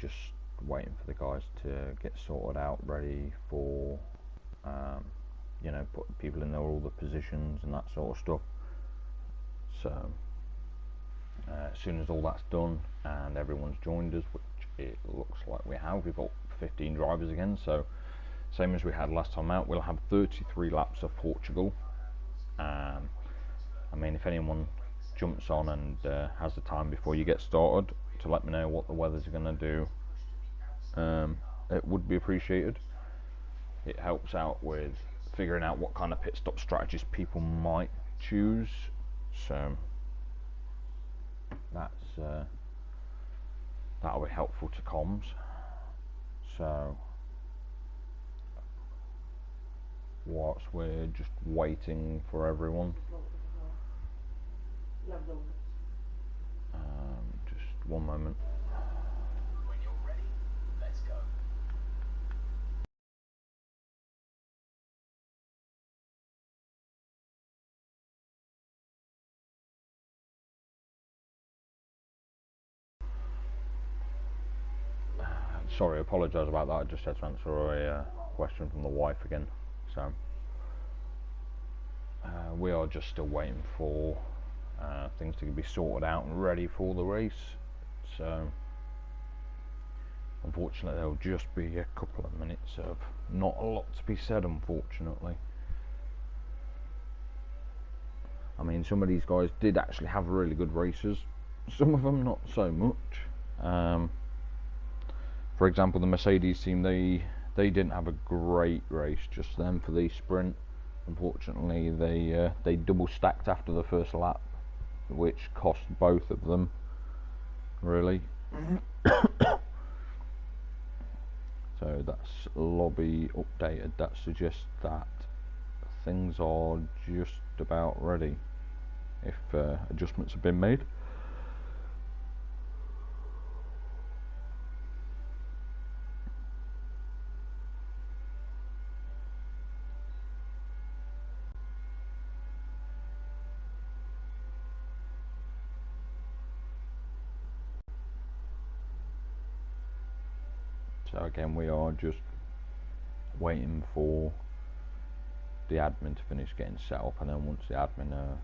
just waiting for the guys to get sorted out, ready for you know, put people in all the positions and that sort of stuff. So as soon as all that's done and everyone's joined us, which it looks like we have, we've got 15 drivers again, so same as we had last time out, we'll have 33 laps of Portugal. I mean, if anyone jumps on and has the time before you get started to let me know what the weather's going to do, it would be appreciated. It helps out with figuring out what kind of pit stop strategies people might choose, so that'll be helpful to comms. So whilst we're just waiting for everyone, just one moment. When you're ready, let's go. Sorry, I apologise about that. I just had to answer a question from the wife again. So we are just still waiting for things to be sorted out and ready for the race. So unfortunately there'll just be a couple of minutes of not a lot to be said, unfortunately. I mean, some of these guys did actually have really good races, some of them not so much. For example, the Mercedes team, they didn't have a great race just then for the sprint. Unfortunately, they double stacked after the first lap, which cost both of them, really. So that's lobby updated. That suggests that things are just about ready if adjustments have been made. So again, we are just waiting for the admin to finish getting set up, and then once the admin are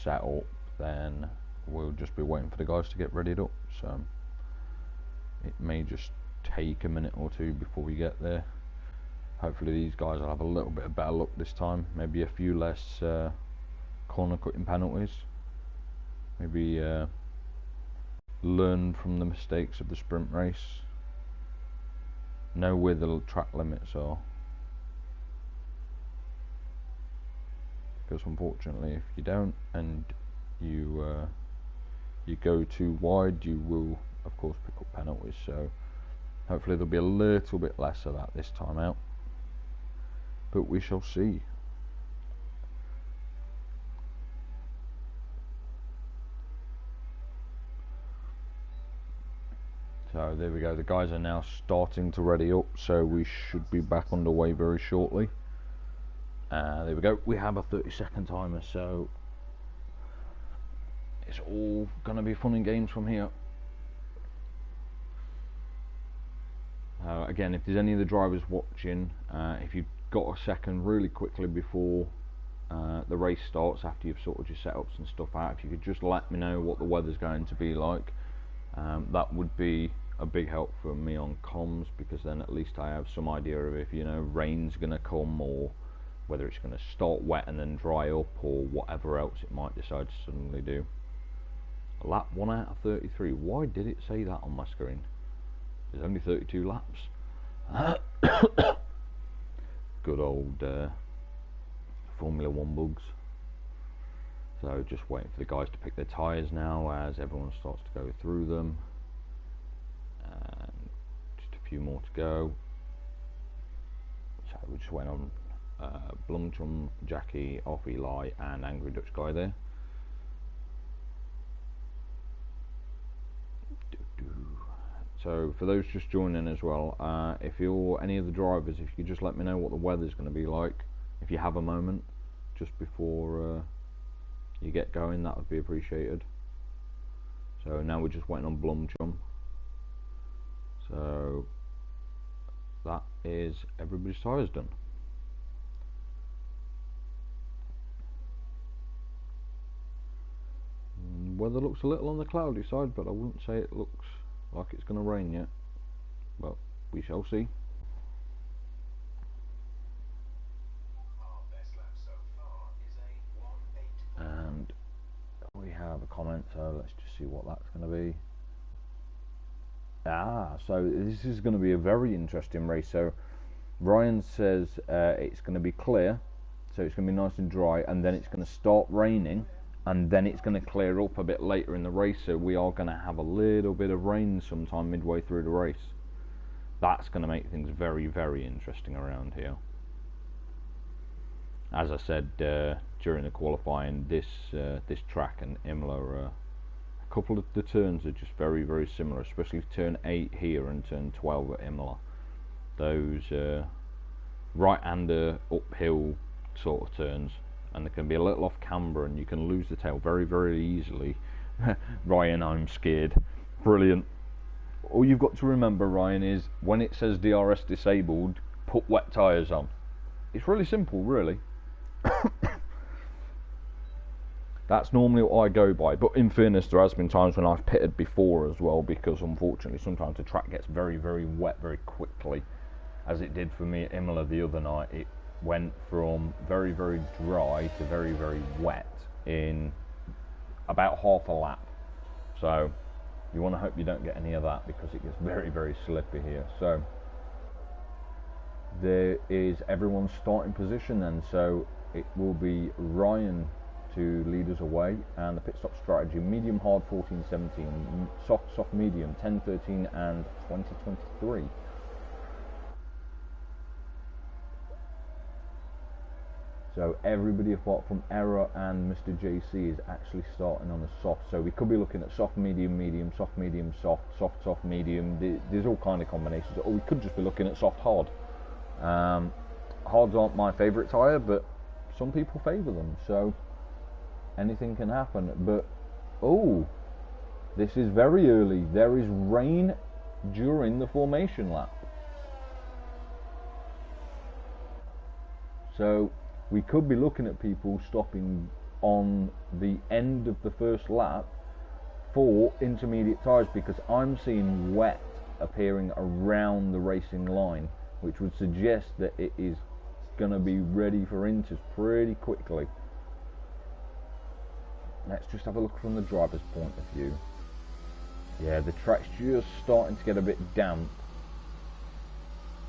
set up, then we'll just be waiting for the guys to get readied up. So it may just take a minute or two before we get there. Hopefully these guys will have a little bit of better luck this time, maybe a few less corner cutting penalties, maybe learn from the mistakes of the sprint race, know where the track limits are, because unfortunately if you don't and you go too wide, you will of course pick up penalties. So hopefully there'll be a little bit less of that this time out, but we shall see. So there we go, the guys are now starting to ready up, so we should be back underway very shortly. There we go, we have a 30-second timer, so it's all going to be fun and games from here. Again, if there's any of the drivers watching, if you've got a second really quickly before the race starts, after you've sorted your setups and stuff out, if you could just let me know what the weather's going to be like, that would be a big help for me on comms, because then at least I have some idea of if, you know, rain's going to come, or whether it's going to start wet and then dry up, or whatever else it might decide to suddenly do. Lap 1 out of 33. Why did it say that on my screen? There's only 32 laps. Good old Formula 1 bugs. So just waiting for the guys to pick their tyres now as everyone starts to go through them. And just a few more to go. So we're just waiting on Blumchum, Jackie, Off Eli and Angry Dutch Guy there. So for those just joining as well, if you're any of the drivers, if you could just let me know what the weather's going to be like, if you have a moment just before you get going, that would be appreciated. So now we're just waiting on Blumchum. that is everybody's tyres done. Weather looks a little on the cloudy side, but I wouldn't say it looks like it's going to rain yet. Well, we shall see. Our best lap so far is a 1:08. And we have a comment, so let's just see what that's going to be. So this is going to be a very interesting race. So Ryan says it's going to be clear, so it's going to be nice and dry, and then it's going to start raining, and then it's going to clear up a bit later in the race, so we are going to have a little bit of rain sometime midway through the race. That's going to make things very, very interesting around here. As I said during the qualifying, this track and Imola, a couple of the turns are just very, very similar, especially turn 8 here and turn 12 at Imola. Those right-hander uphill sort of turns, and they can be a little off camber, and you can lose the tail very, very easily. Ryan, I'm scared. Brilliant. All you've got to remember, Ryan, is when it says DRS disabled, put wet tyres on. It's really simple, really. That's normally what I go by, but in fairness, there has been times when I've pitted before as well, because unfortunately sometimes the track gets very, very wet very quickly, as it did for me at Imola the other night. It went from very, very dry to very, very wet in about half a lap. So you want to hope you don't get any of that, because it gets very, very slippy here. So there is everyone's starting position then, so it will be Ryan to lead us away, and the pit stop strategy: medium hard 14:17, soft medium 10:13 and 20:23. So everybody apart from Error and Mr. JC is actually starting on the soft. So we could be looking at soft medium medium, soft medium soft, soft soft medium. There's all kind of combinations, or we could just be looking at soft hard. Hards aren't my favourite tyre, but some people favour them, so anything can happen. But oh, this is very early. There is rain during the formation lap, so we could be looking at people stopping on the end of the first lap for intermediate tyres, because I'm seeing wet appearing around the racing line, which would suggest that it is going to be ready for inters pretty quickly. Let's just have a look from the driver's point of view. Yeah, the track's just starting to get a bit damp.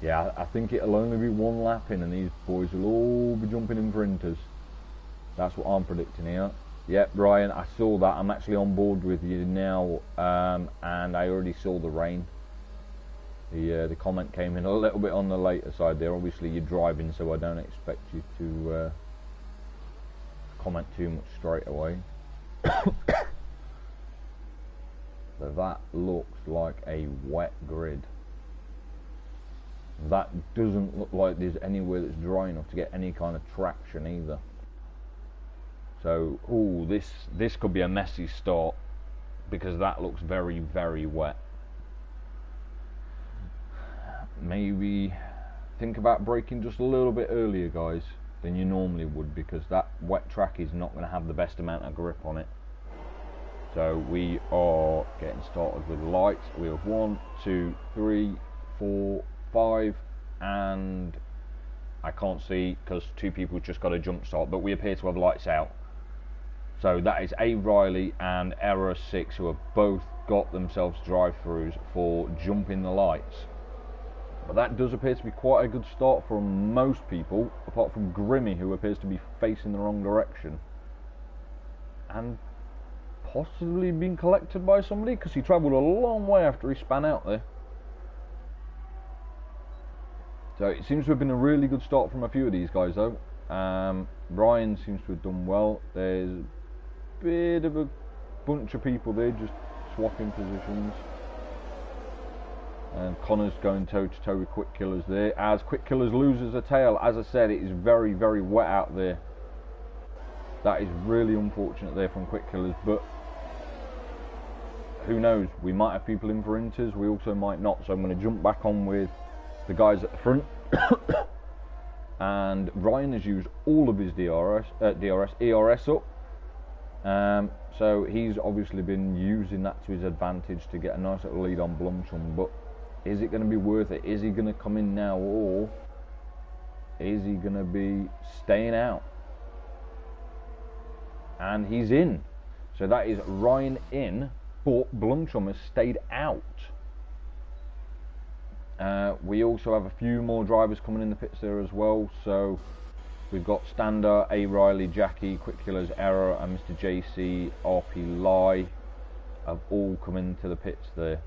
Yeah, I think it'll only be one lap in, and these boys will all be jumping in for inters. That's what I'm predicting here. Yep, Ryan, I saw that. I'm actually on board with you now, and I already saw the rain. The comment came in a little bit on the later side there. Obviously you're driving, so I don't expect you to comment too much straight away. So that looks like a wet grid. That doesn't look like there's anywhere that's dry enough to get any kind of traction either. So, ooh, this could be a messy start, because that looks very, very wet. Maybe think about braking just a little bit earlier, guys, than you normally would, because that wet track is not going to have the best amount of grip on it. So we are getting started with lights. We have 1, 2, 3, 4, 5, and I can't see because 2 people just got a jump start, but we appear to have lights out. So that is A. Riley and Error 6, who have both got themselves drive-throughs for jumping the lights. But that does appear to be quite a good start from most people, apart from Grimmy, who appears to be facing the wrong direction and possibly being collected by somebody, because he travelled a long way after he span out there. So it seems to have been a really good start from a few of these guys though. Ryan seems to have done well. There's a bit of a bunch of people there just swapping positions. And Connor's going toe to toe with Quick Killers there, as Quick Killers loses a tail. As I said, it is very, very wet out there. That is really unfortunate there from Quick Killers, but who knows, we might have people in for inters, we also might not. So I'm going to jump back on with the guys at the front. And Ryan has used all of his ERS up. So he's obviously been using that to his advantage to get a nice little lead on Blumchum. But is it going to be worth it? Is he going to come in now, or is he going to be staying out? And he's in. So that is Ryan in, but Blumchum has stayed out. We also have a few more drivers coming in the pits there as well. So we've got Stander, A. Riley, Jackie, Quick Killers, Error, and Mr. JC, RP Lie have all come into the pits there.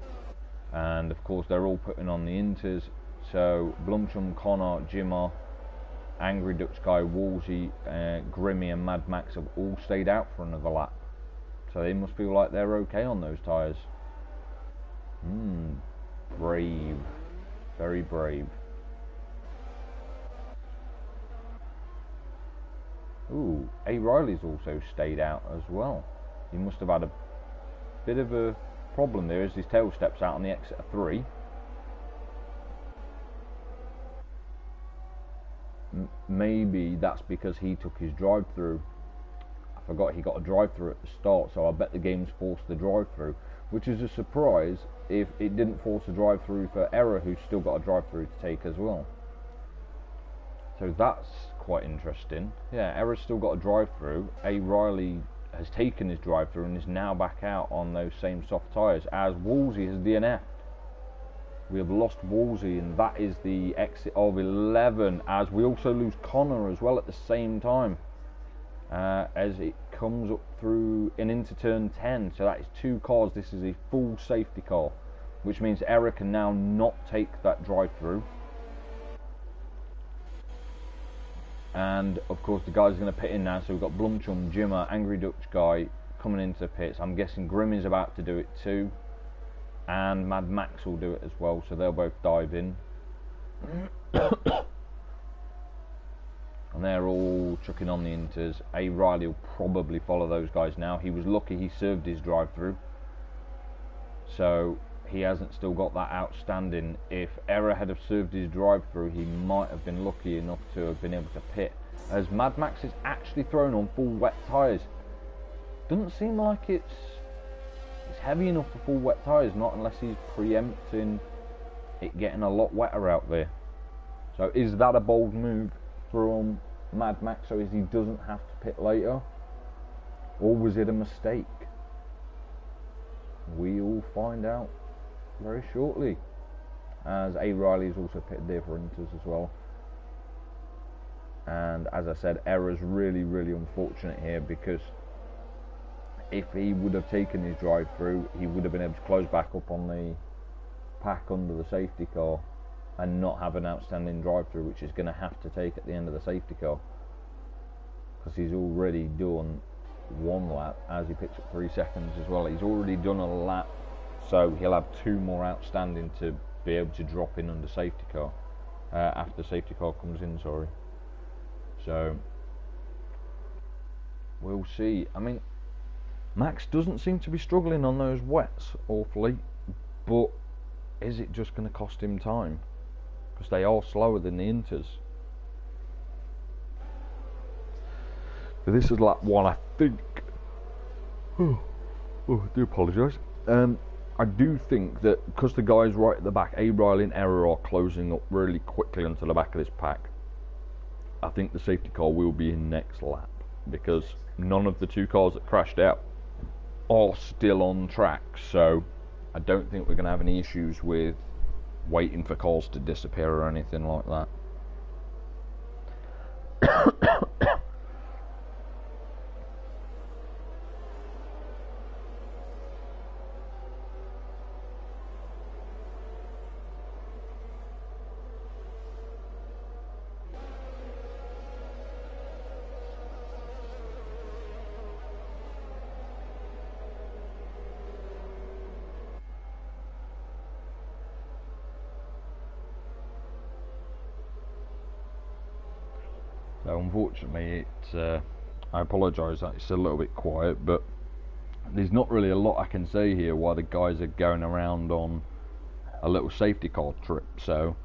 And of course they're all putting on the inters. So Blumchum, Connor, Jimmer, Angry Dutch Guy, Wolsey, Grimmy and Mad Max have all stayed out for another lap. So they must feel like they're okay on those tyres. Brave. Very brave. Ooh, A. Riley's also stayed out as well. He must have had a bit of a problem there as his tail steps out on the exit of 3. Maybe that's because he took his drive-through. I forgot he got a drive-through at the start, so I bet the game's forced the drive-through, which is a surprise if it didn't force a drive-through for Error, who's still got a drive-through to take as well. So that's quite interesting. Yeah, Error's still got a drive-through. A. Riley has taken his drive-through and is now back out on those same soft tyres, as Wolsey has DNF'd. We have lost Wolsey, and that is the exit of 11, as we also lose Connor as well at the same time, as it comes up through and into turn 10. So that is 2 cars. This is a full safety car, which means Eric can now not take that drive-through. And of course the guys are going to pit in now. So we've got Blumchum, Jimmer, Angry Dutch Guy coming into the pits. I'm guessing Grim is about to do it too, and Mad Max will do it as well, so they'll both dive in. And they're all chucking on the inters. A. Riley will probably follow those guys now. He was lucky he served his drive-through, so he hasn't still got that outstanding. If Error had have served his drive-through, he might have been lucky enough to have been able to pit, as Mad Max is actually thrown on full wet tyres. Doesn't seem like it's heavy enough for full wet tyres, not unless he's preempting it getting a lot wetter out there. So is that a bold move from Mad Max so as he doesn't have to pit later, or was it a mistake? We'll find out very shortly, as A. Riley is also pitted there for inters as well. And as I said, Error's really unfortunate here, because if he would have taken his drive-through, he would have been able to close back up on the pack under the safety car and not have an outstanding drive-through, which he's going to have to take at the end of the safety car, because he's already done 1 lap as he picks up 3 seconds as well. He's already done a lap, so he'll have 2 more outstanding to be able to drop in under safety car, after the safety car comes in, sorry. So we'll see. I mean, Max doesn't seem to be struggling on those wets awfully, but is it just going to cost him time? Because they are slower than the inters. So this is lap 1, I think. Oh, I do apologise. I do think that because the guys right at the back, A. Riley and Error, are closing up really quickly onto the back of this pack, I think the safety car will be in next lap, because none of the 2 cars that crashed out are still on track. So I don't think we're going to have any issues with waiting for cars to disappear or anything like that. So unfortunately, I apologise that it's a little bit quiet, but there's not really a lot I can say here while the guys are going around on a little safety car trip. So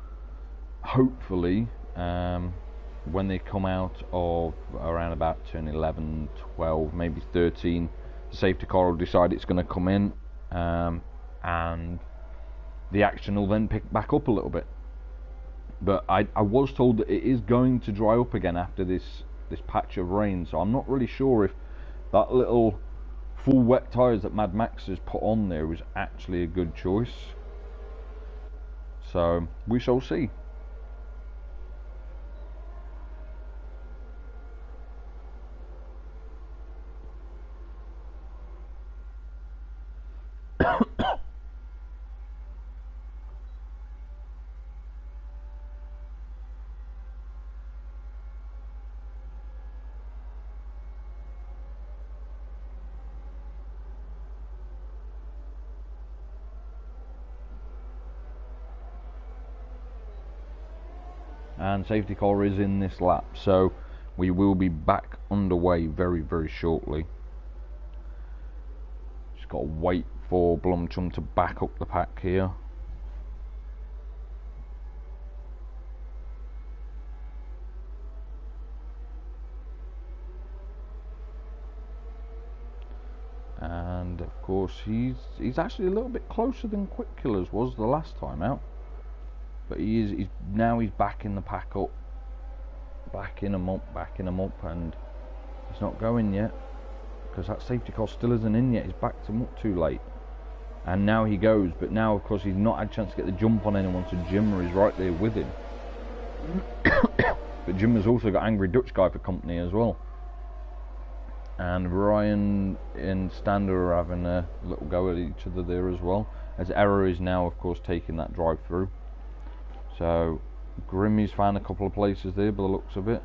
hopefully, when they come out of around about turn 11, 12, maybe 13, the safety car will decide it's going to come in, and the action will then pick back up a little bit. But I was told that it is going to dry up again after this patch of rain, so I'm not really sure if that little full wet tyres that Mad Max has put on there was actually a good choice. So we shall see. And safety car is in this lap, so we will be back underway very shortly. Just got to wait for Blumchum to back up the pack here. And of course he's actually a little bit closer than Quick Killers was the last time out. But he's back in the pack up, backing him up, and he's not going yet because that safety car still isn't in yet. He's backed him up too late, and now he goes. But now, of course, he's not had a chance to get the jump on anyone, so Jimmer is right there with him. But Jimmer's also got Angry Dutch Guy for company as well, and Ryan and Stander are having a little go at each other there as well, as Error is now, of course, taking that drive through. So Grimmy's found a couple of places there by the looks of it.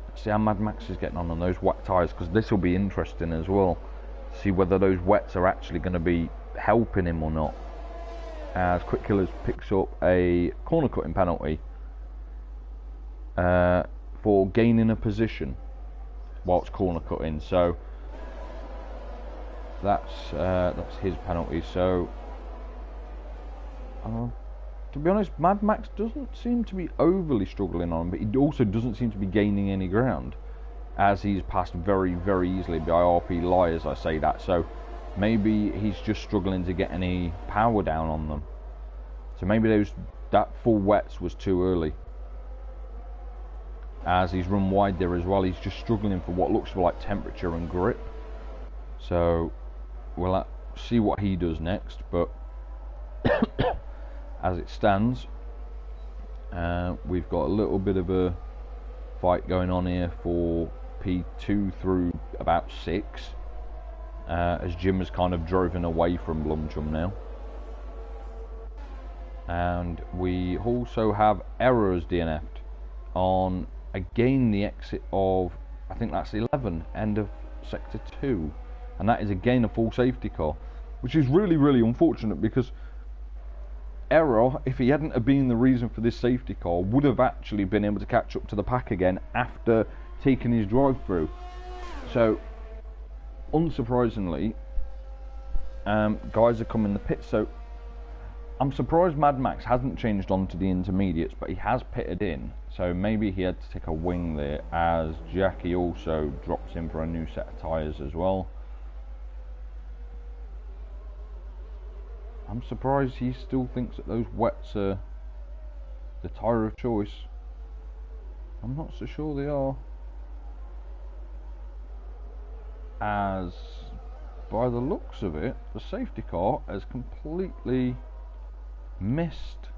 Let's see how Mad Max is getting on those wet tyres, because this will be interesting as well. See whether those wets are actually going to be helping him or not. As Quick Killers picks up a corner cutting penalty for gaining a position whilst corner cutting. So that's his penalty. So to be honest, Mad Max doesn't seem to be overly struggling on him, but he also doesn't seem to be gaining any ground, as he's passed very easily by RP Lie as I say that. So maybe he's just struggling to get any power down on them. So maybe that full wets was too early, as he's run wide there as well. He's just struggling for what looks like temperature and grip. So we'll see what he does next, but as it stands, we've got a little bit of a fight going on here for P2 through about 6, as Jim has kind of driven away from Blumchum now. And we also have Errors DNF'd on, again, the exit of, I think that's 11, end of sector 2, and that is again a full safety car, which is really unfortunate, because Error, if he hadn't have been the reason for this safety car, would have actually been able to catch up to the pack again after taking his drive through. So unsurprisingly, guys are coming in the pit. So I'm surprised Mad Max hasn't changed on to the intermediates, but he has pitted in, so maybe he had to take a wing there, as Jackie also drops in for a new set of tyres as well. I'm surprised he still thinks that those wets are the tyre of choice. I'm not so sure they are, as by the looks of it, the safety car has completely missed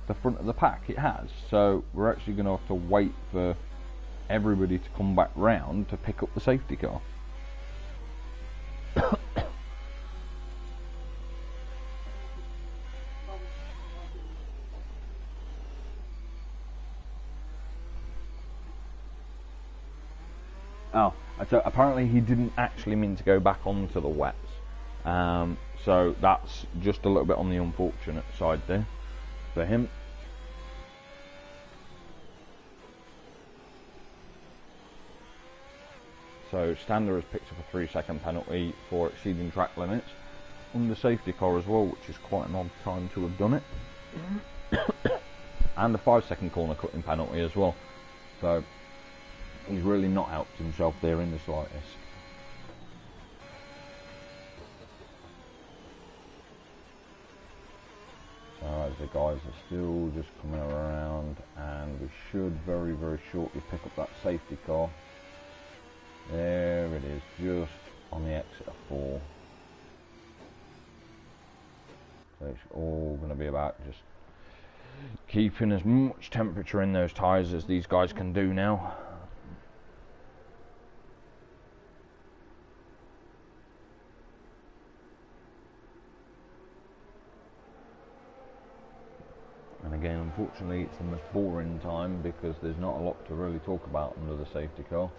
the front of the pack. It has, so we're actually going to have to wait for everybody to come back round to pick up the safety car. Oh, so apparently he didn't actually mean to go back onto the wets, so that's just a little bit on the unfortunate side there for him. So Stander has picked up a 3-second penalty for exceeding track limits on the safety car as well, which is quite an odd time to have done it. and a 5-second corner cutting penalty as well. So he's really not helped himself there in the slightest. So as the guys are still just coming around, and we should very, very shortly pick up that safety car. There it is, just on the exit of 4. So it's all going to be about just keeping as much temperature in those tyres as these guys can do now. And again, unfortunately, it's the most boring time because there's not a lot to really talk about under the safety car.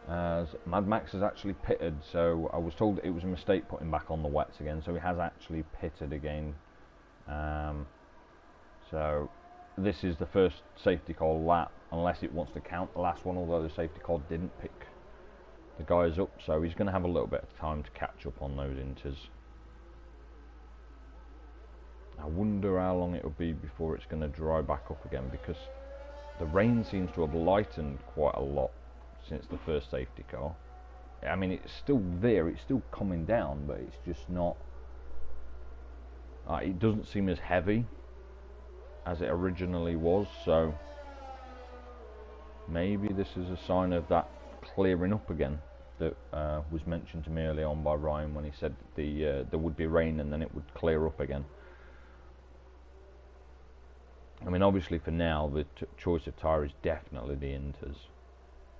As Mad Max has actually pitted, so I was told it was a mistake putting back on the wets again, so he has actually pitted again. So this is the first safety car lap, unless it wants to count the last one, although the safety car didn't pick the guys up, so he's going to have a little bit of time to catch up on those inters. I wonder how long it will be before it's going to dry back up again, because the rain seems to have lightened quite a lot since the first safety car. I mean, it's still there, it's still coming down, but it's just not, it doesn't seem as heavy as it originally was, so maybe this is a sign of that clearing up again that was mentioned to me early on by Ryan when he said that there would be rain and then it would clear up again. I mean, obviously for now the choice of tyre is definitely the Inters.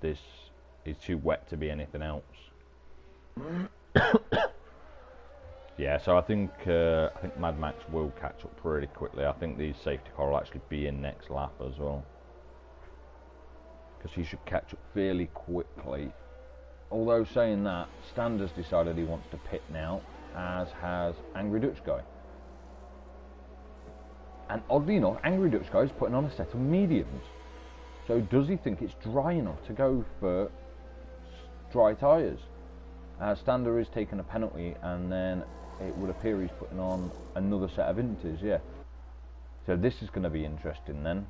This is too wet to be anything else. Yeah, so I think Mad Max will catch up pretty quickly. I think these safety car will actually be in next lap as well, because he should catch up fairly quickly. Although saying that, Stand has decided he wants to pit now, as has Angry Dutch Guy. And oddly enough, Angry Dutch Guy is putting on a set of mediums. So does he think it's dry enough to go for dry tyres? Stander is taking a penalty, and then it would appear he's putting on another set of Inters, yeah. So this is going to be interesting then.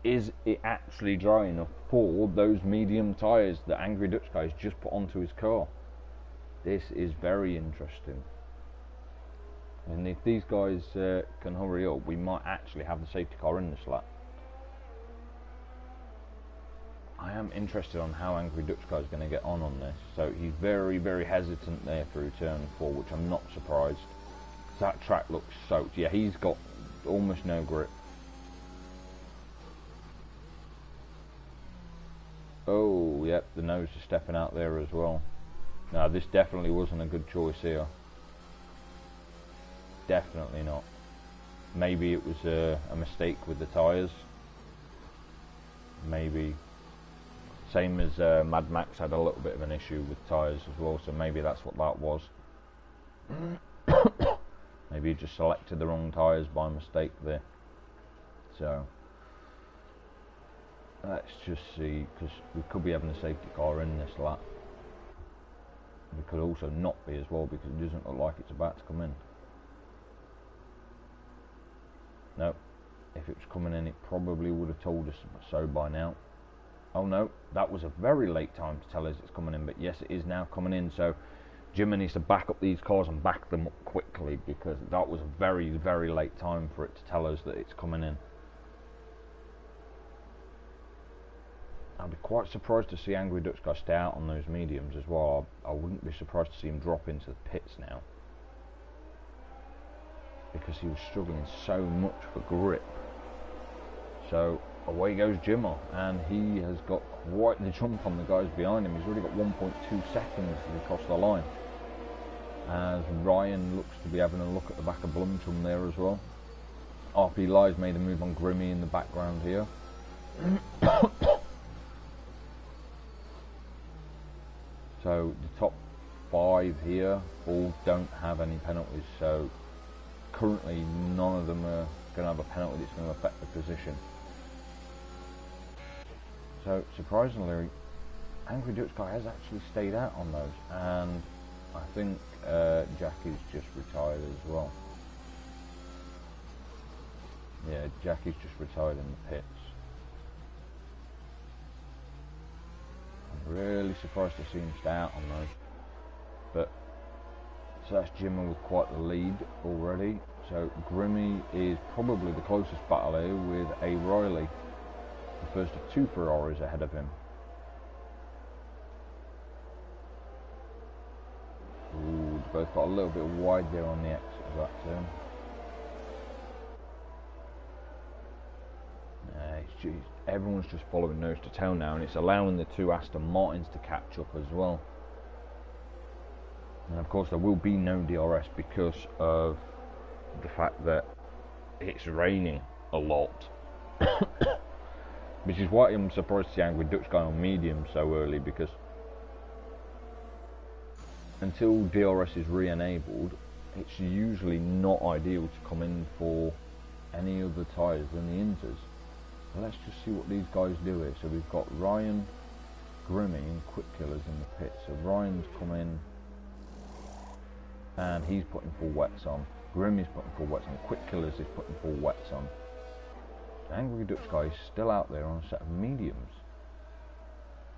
Is it actually dry enough for those medium tyres that Angry Dutch Guy has just put onto his car? This is very interesting. And if these guys can hurry up, we might actually have the safety car in this lap. I am interested on how Angry Dutch Guy is going to get on this. So he's very, very hesitant there through turn 4, which I'm not surprised. That track looks soaked. Yeah, he's got almost no grip. Oh, yep, the nose is stepping out there as well. No, this definitely wasn't a good choice here. Definitely not. Maybe it was a mistake with the tyres. Maybe. Same as Mad Max had a little bit of an issue with tyres as well, so maybe that's what that was. Maybe he just selected the wrong tyres by mistake there. So let's just see, because we could be having a safety car in this lap. We could also not be as well, because it doesn't look like it's about to come in. No, if it was coming in, it probably would have told us so by now. Oh no, that was a very late time to tell us it's coming in, but yes, it is now coming in. So Jimmy needs to back up these cars and back them up quickly, because that was a very, very late time for it to tell us that it's coming in. I'd be quite surprised to see Angry Dutch Guy stay out on those mediums as well. I wouldn't be surprised to see him drop into the pits now, because he was struggling so much for grip. So away goes Jimmer, and he has got quite the jump on the guys behind him. He's already got 1.2 seconds to cross the line, as Ryan looks to be having a look at the back of Blumchum there as well. RP Lies made a move on Grimmy in the background here. So the top 5 here all don't have any penalties, so currently none of them are going to have a penalty that's going to affect the position. So surprisingly, Angry Dutch Guy has actually stayed out on those, and I think Jackie's just retired as well. Yeah, Yeah, Jackie's just retired in the pits. I'm really surprised to see him stay out on those. But so that's Jimmer with quite the lead already. So Grimmy is probably the closest battle here with A. Riley, the first of two Ferraris ahead of him. Ooh, they both got a little bit wide there on the exit of that turn. Everyone's just following nose to tail now, and it's allowing the two Aston Martins to catch up as well. And of course there will be no DRS because of the fact that it's raining a lot. Which is why I'm surprised to see Angry Dutch guy on medium so early, because until DRS is re-enabled, it's usually not ideal to come in for any other tyres than the Inters. So let's just see what these guys do here. So we've got Ryan, Grimmy and Quick Killers in the pit. So Ryan's come in and he's putting full wets on. Grimmy's putting full wets on. Quick Killers is putting full wets on. The Angry Dutch guy is still out there on a set of mediums.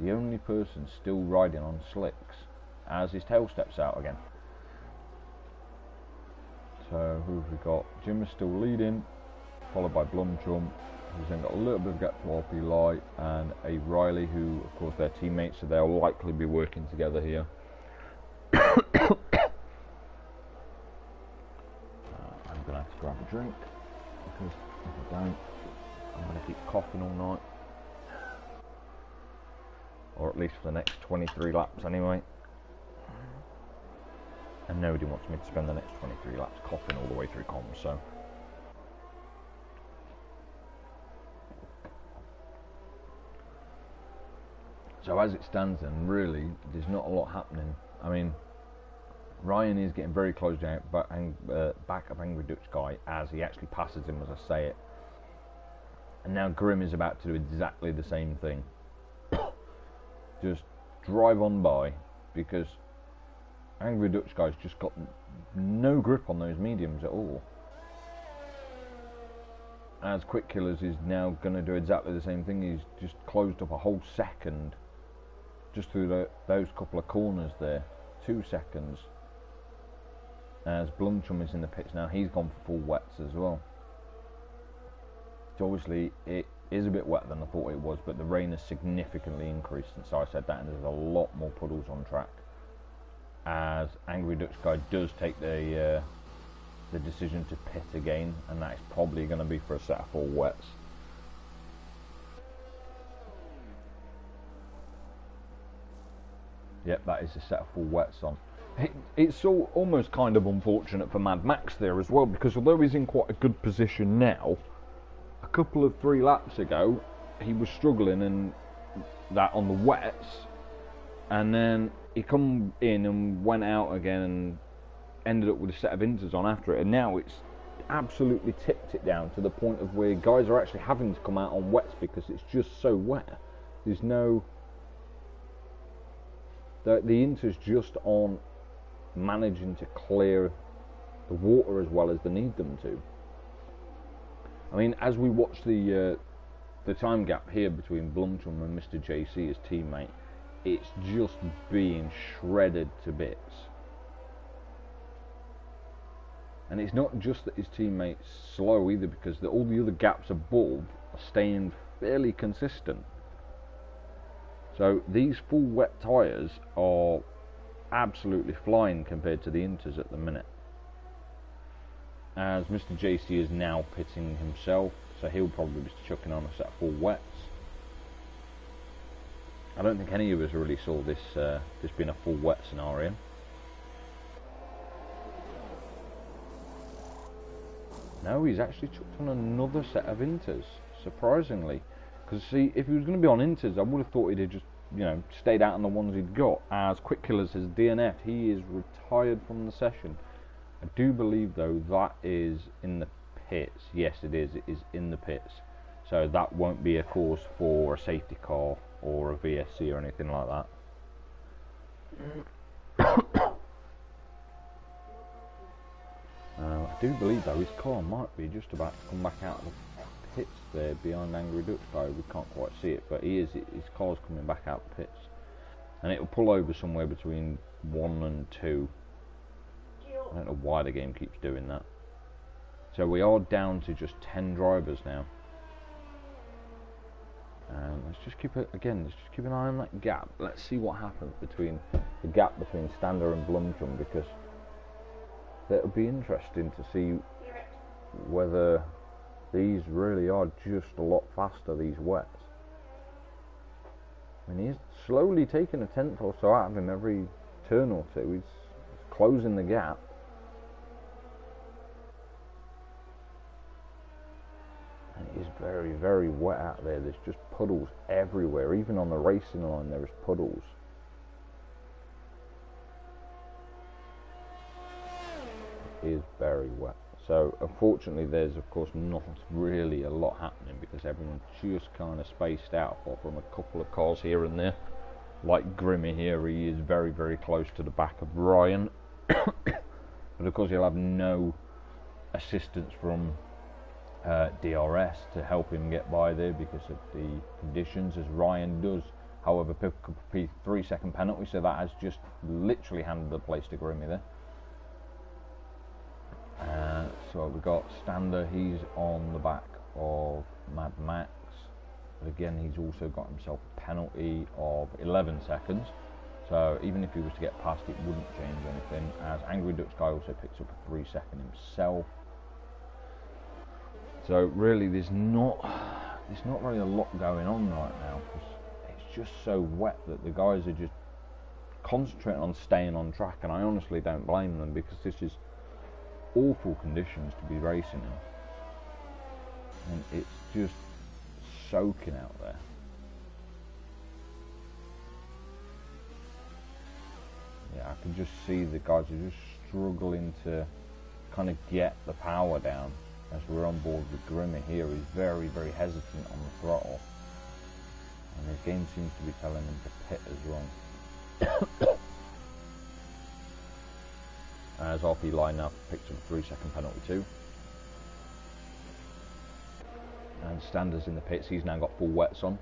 The only person still riding on slicks as his tail steps out again. So who have we got? Jim is still leading, followed by Blumchum, who's then got a little bit of gap to RP Light, and A. Riley, who of course they're teammates, so they'll likely be working together here. I'm gonna have to grab a drink, because if I don't, I'm gonna keep coughing all night, or at least for the next 23 laps anyway. And nobody wants me to spend the next 23 laps coughing all the way through comms, so. So as it stands then, really, there's not a lot happening. I mean, Ryan is getting very close down, back of Angry Dutch guy as he actually passes him as I say it. And now Grim is about to do exactly the same thing. Just drive on by, because Angry Dutch guy's just got no grip on those mediums at all. As Quick Killers is now going to do exactly the same thing. He's just closed up a whole second just through those couple of corners there. 2 seconds. As Blumchum is in the pits now, he's gone for full wets as well. So obviously it is a bit wetter than I thought it was, but the rain has significantly increased since I said that, and there's a lot more puddles on track. As Angry Dutch guy does take the decision to pit again, and that is probably going to be for a set of full wets. Yep, that is a set of full wets on. It's almost kind of unfortunate for Mad Max there as well, because although he's in quite a good position now, a couple of 3 laps ago he was struggling and that on the wets, and then he come in and went out again and ended up with a set of inters on after it, and now it's absolutely tipped it down to the point of where guys are actually having to come out on wets because it's just so wet. There's no... The inters just aren't managing to clear the water as well as they need them to. I mean, as we watch the time gap here between Blumchum and Mr. JC, his teammate, it's just being shredded to bits. And it's not just that his teammate's slow either, because all the other gaps above are staying fairly consistent. So these full wet tyres are absolutely flying compared to the inters at the minute. As Mr. JC is now pitting himself, so he'll probably be chucking on a set of full wets. I don't think any of us really saw this being a full wet scenario. No, he's actually chucked on another set of inters, surprisingly. Because see, if he was going to be on inters, I would have thought he'd have just, you know, stayed out on the ones he'd got. As Quick Killers has DNF'd, he is retired from the session. I do believe though that is in the pits. Yes, it is in the pits. So that won't be a cause for a safety car or a VSC or anything like that. I do believe though his car might be just about to come back out of pits there behind Angry Dutch Guy. We can't quite see it, but he is. His car's coming back out the pits, and it will pull over somewhere between 1 and 2. I don't know why the game keeps doing that. So we are down to just 10 drivers now. And let's just keep an eye on that gap. Let's see what happens between the gap between Stander and Blumchum, because it'll be interesting to see whether these really are just a lot faster, these wets. I mean, he's slowly taking a tenth or so out of him every turn or two. He's closing the gap. And it is very, very wet out there. There's just puddles everywhere. Even on the racing line, there is puddles. It is very wet. So unfortunately there's of course not really a lot happening, because everyone's just kind of spaced out, apart from a couple of cars here and there. Like Grimmy here, he is very, very close to the back of Ryan. But of course he'll have no assistance from DRS to help him get by there because of the conditions, as Ryan does however pick up a 3-second penalty, so that has just literally handed the place to Grimmy there. So we've got Stander, he's on the back of Mad Max, but again he's also got himself a penalty of 11 seconds, so even if he was to get past it wouldn't change anything, as Angry Dutch Guy also picks up a 3-second himself. So really there's not really a lot going on right now, because it's just so wet that the guys are just concentrating on staying on track, and I honestly don't blame them, because this is awful conditions to be racing in, and it's just soaking out there. Yeah, I can just see the guys are just struggling to kind of get the power down, as we're on board with Grimmy here. He's very, very hesitant on the throttle, and his game seems to be telling him to pit as wrong. As RP line up picks up a 3-second penalty too. And Stander's in the pits, he's now got full wets on.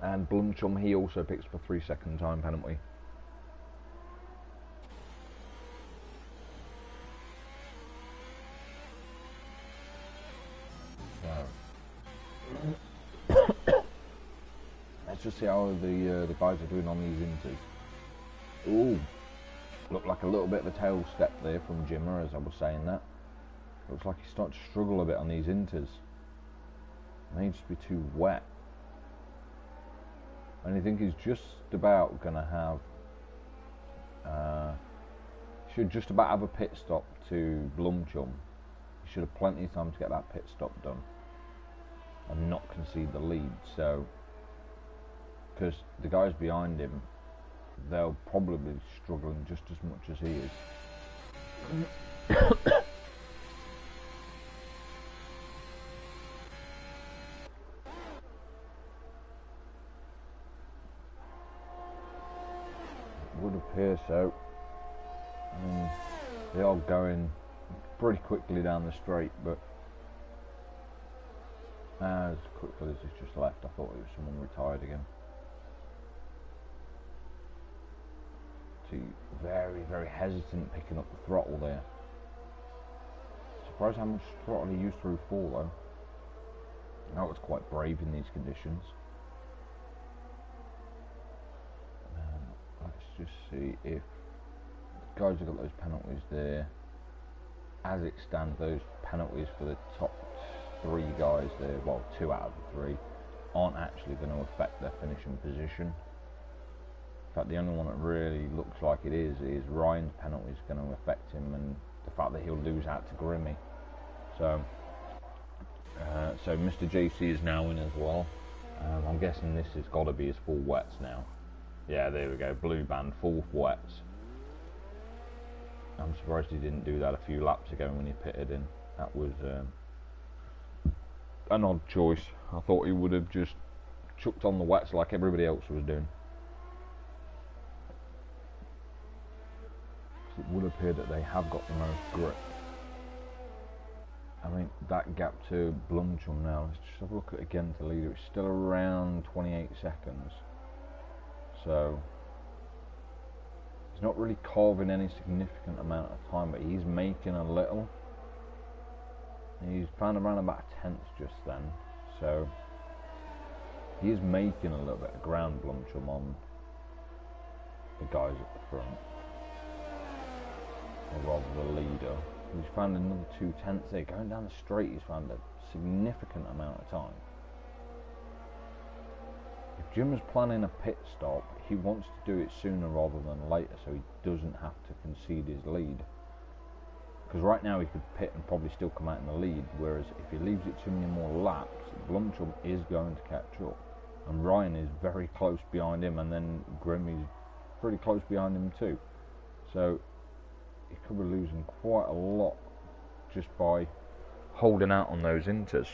And Blumchum, he also picks up a 3-second time penalty. Let's just see how the guys are doing on these inters. Ooh, looked like a little bit of a tail step there from Jimmer as I was saying that. Looks like he's starting to struggle a bit on these inters. May just be too wet. And I think he's just about going to have, should just about have a pit stop to Blumchum. He should have plenty of time to get that pit stop done and not concede the lead. So, because the guys behind him, they'll probably be struggling just as much as he is. Would appear so. I mean, they are going pretty quickly down the straight, but as quickly as it's just left, I thought it was someone retired again. Very, very hesitant picking up the throttle there. Surprised how much throttle he used through 4 though. That was quite brave in these conditions. Let's just see if the guys have got those penalties there. As it stands, those penalties for the top 3 guys there, well 2 out of the 3, aren't actually going to affect their finishing position. In fact, the only one that really looks like it is Ryan's penalty is going to affect him, and the fact that he'll lose out to Grimmy. So Mr. JC is now in as well. I'm guessing this has got to be his full wets now. Yeah, there we go, blue band, full wets. I'm surprised he didn't do that a few laps ago when he pitted in. That was an odd choice. I thought he would have just chucked on the wets like everybody else was doing. It would appear that they have got the most grip. I mean, that gap to Blumchum now, let's just have a look at it again to leader. It's still around 28 seconds. So, he's not really carving any significant amount of time, but he's making a little. He's found around about a tenth just then. So, he is making a little bit of ground, Blumchum, on the guys at the front. Or rather the leader. He's found another 2/10 there. Going down the straight, he's found a significant amount of time. If Jim is planning a pit stop, he wants to do it sooner rather than later so he doesn't have to concede his lead. Because right now he could pit and probably still come out in the lead, whereas if he leaves it too many more laps, Blumchum is going to catch up. And Ryan is very close behind him, and then Grimm is pretty close behind him too. So he could be losing quite a lot just by holding out on those inters,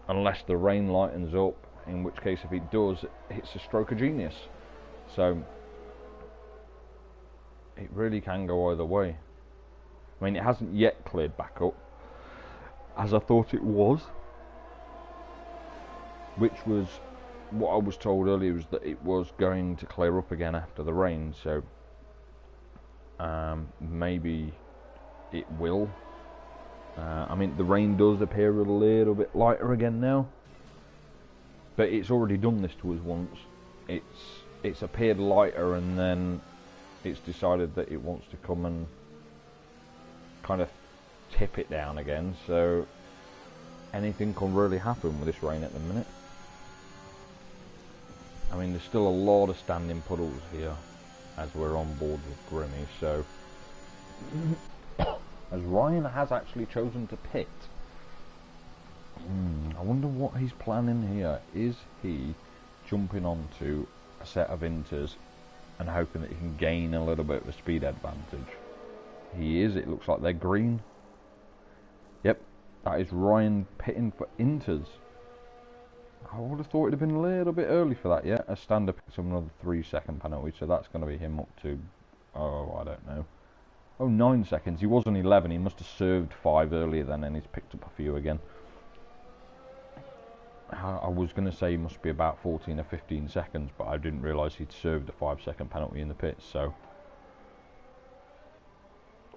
unless the rain lightens up, in which case if it does, it's a stroke of genius. So it really can go either way. I mean, it hasn't yet cleared back up as I thought it was, which was what I was told earlier, was that it was going to clear up again after the rain. So maybe it will. I mean, the rain does appear a little bit lighter again now, but it's already done this to us once. It's appeared lighter, and then it's decided that it wants to come and kind of tip it down again. So anything can really happen with this rain at the minute. I mean, there's still a lot of standing puddles here as we're on board with Grimmy, so as Ryan has actually chosen to pit. I wonder what he's planning here. Is he jumping onto a set of inters and hoping that he can gain a little bit of a speed advantage? He is. It looks like they're green. Yep, that is Ryan pitting for inters. I would have thought it'd have been a little bit early for that yet. As Stander picks up another 3-second penalty, so that's going to be him up to, oh, I don't know. Oh, 9 seconds. He was on 11. He must have served 5 earlier then, and he's picked up a few again. I was going to say he must be about 14 or 15 seconds, but I didn't realise he'd served a 5-second penalty in the pits, so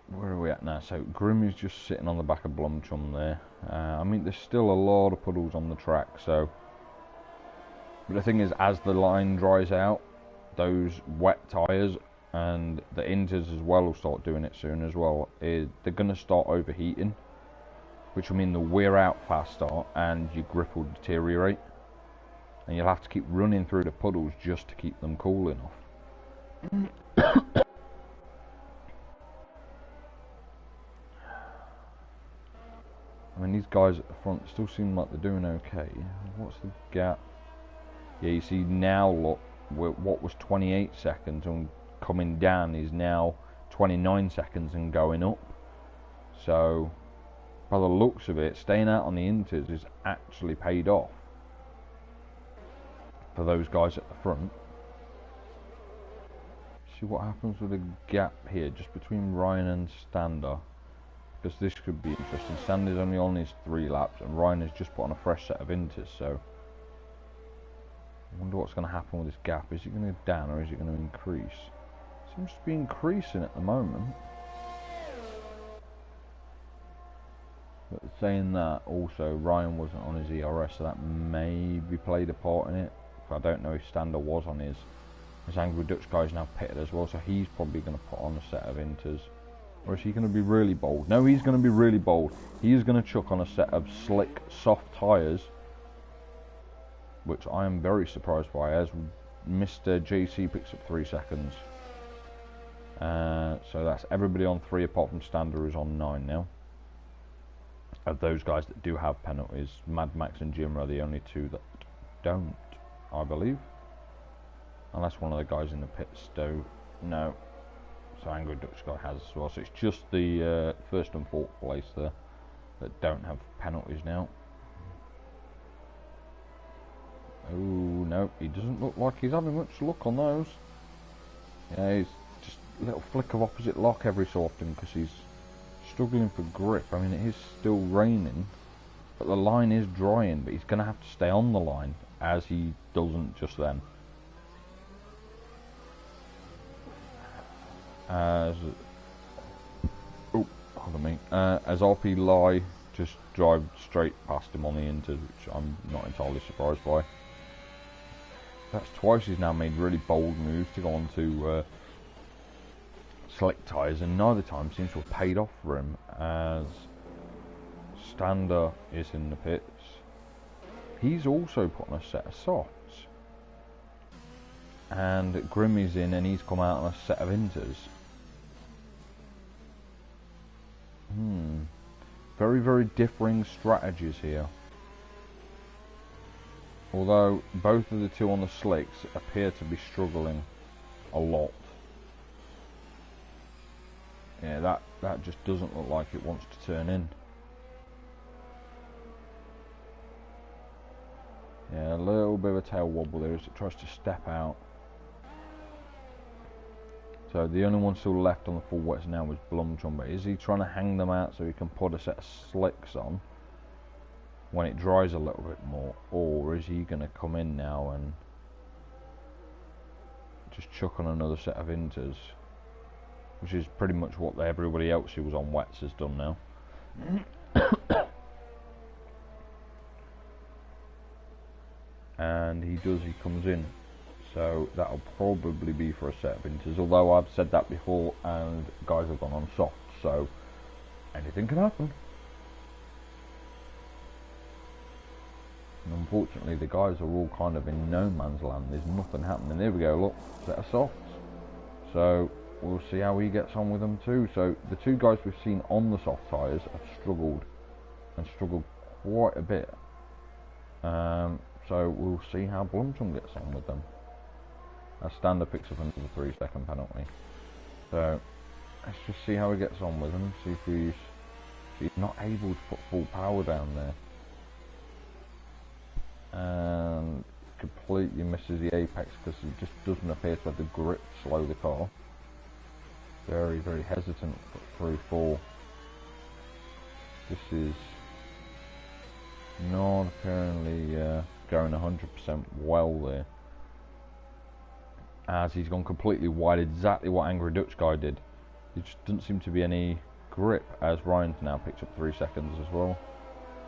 where are we at now? So Grimm is just sitting on the back of Blumchum there. I mean, there's still a lot of puddles on the track, so, but the thing is, as the line dries out, those wet tyres and the inters as well will start doing it soon as well. They're going to start overheating, which will mean they'll wear out faster and your grip will deteriorate, and you'll have to keep running through the puddles just to keep them cool enough. I mean, these guys at the front still seem like they're doing okay. What's the gap? Yeah, you see now, look, what was 28 seconds and coming down is now 29 seconds and going up. So, by the looks of it, staying out on the inters is actually paid off for those guys at the front. See what happens with the gap here, just between Ryan and Stander. Because this could be interesting. Stander's only on his 3 laps, and Ryan has just put on a fresh set of inters, so I wonder what's going to happen with this gap. Is it going to go down or is it going to increase? It seems to be increasing at the moment. But saying that, also Ryan wasn't on his ERS, so that maybe played a part in it. I don't know if Stander was on his. This Angry Dutch guy's now pitted as well, so he's probably going to put on a set of inters. Or is he going to be really bold? No, he's going to be really bold. He is going to chuck on a set of slick, soft tyres, which I am very surprised by, as Mr. JC picks up 3 seconds. So that's everybody on 3 apart from Stander is on 9 now. Of those guys that do have penalties, Mad Max and Jim are the only 2 that don't, I believe. Unless one of the guys in the pits do. No. So Angry Dutch guy has as well. So it's just the first and 4th place there that don't have penalties now. Oh no, he doesn't look like he's having much luck on those. Yeah, he's just little flick of opposite lock every so often because he's struggling for grip. I mean, it is still raining, but the line is drying, but he's going to have to stay on the line, as he doesn't just then. As as RP Lie just drive straight past him on the inters, which I'm not entirely surprised by. That's twice he's now made really bold moves to go on to slick tyres, and neither time seems to have paid off for him, as Stander is in the pits. He's also put on a set of softs, and Grimmy's in, and he's come out on a set of inters. Very, very differing strategies here. Although both of the two on the slicks appear to be struggling a lot. Yeah, that just doesn't look like it wants to turn in. Yeah, a little bit of a tail wobble there as it tries to step out. So the only one still left on the full wets now is Blumchum, but is he trying to hang them out so he can put a set of slicks on when it dries a little bit more, or is he going to come in now and just chuck on another set of inters, which is pretty much what everybody else who was on wets has done now. And he comes in, so that'll probably be for a set of inters, although I've said that before and guys have gone on soft, so anything can happen. And unfortunately the guys are all kind of in no man's land. There's nothing happening. There we go, look, set of softs. So we'll see how he gets on with them too. So the two guys we've seen on the soft tyres have struggled quite a bit. So we'll see how Blumchum gets on with them. As Stander picks up another 3-second penalty. So let's just see how he gets on with them. See if he's not able to put full power down there. And completely misses the apex because he just doesn't appear to have the grip to slow the car. Very, very hesitant through 4. This is not apparently going 100% well there, as he's gone completely wide, exactly what Angry Dutch guy did. There just doesn't seem to be any grip, as Ryan's now picked up 3 seconds as well.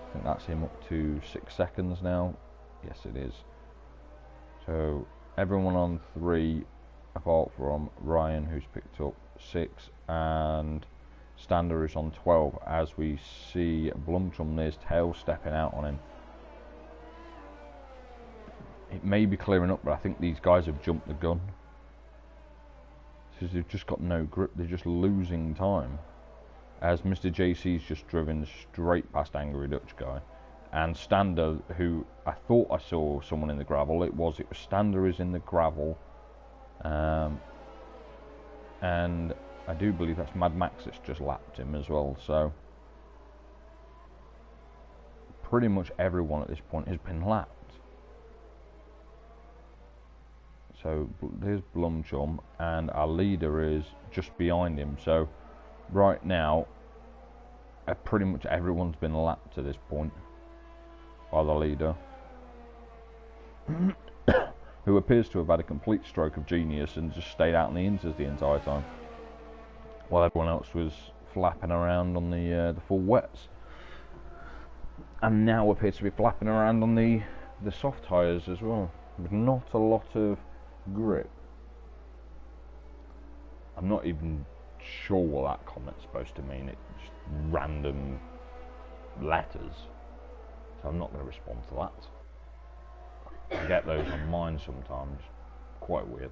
I think that's him up to 6 seconds now. Yes, it is. So everyone on 3 apart from Ryan, who's picked up 6, and Stander is on 12, as we see Blumchum, there's tail stepping out on him. It may be clearing up, but I think these guys have jumped the gun, because they've just got no grip. They're just losing time, as Mr. JC's just driven straight past Angry Dutch guy, and Stander, who I thought I saw someone in the gravel. It was Stander is in the gravel, and I do believe that's Mad Max that's just lapped him as well. So pretty much everyone at this point has been lapped. So there's Blumchum, and our leader is just behind him. So right now, pretty much everyone's been lapped to this point by the leader, who appears to have had a complete stroke of genius and just stayed out in the inters the entire time, while everyone else was flapping around on the full wets, and now appears to be flapping around on the soft tyres as well, with not a lot of grip. I'm not even sure what that comment's supposed to mean. It's just random letters, so I'm not going to respond to that. I get those on mine sometimes, quite weird.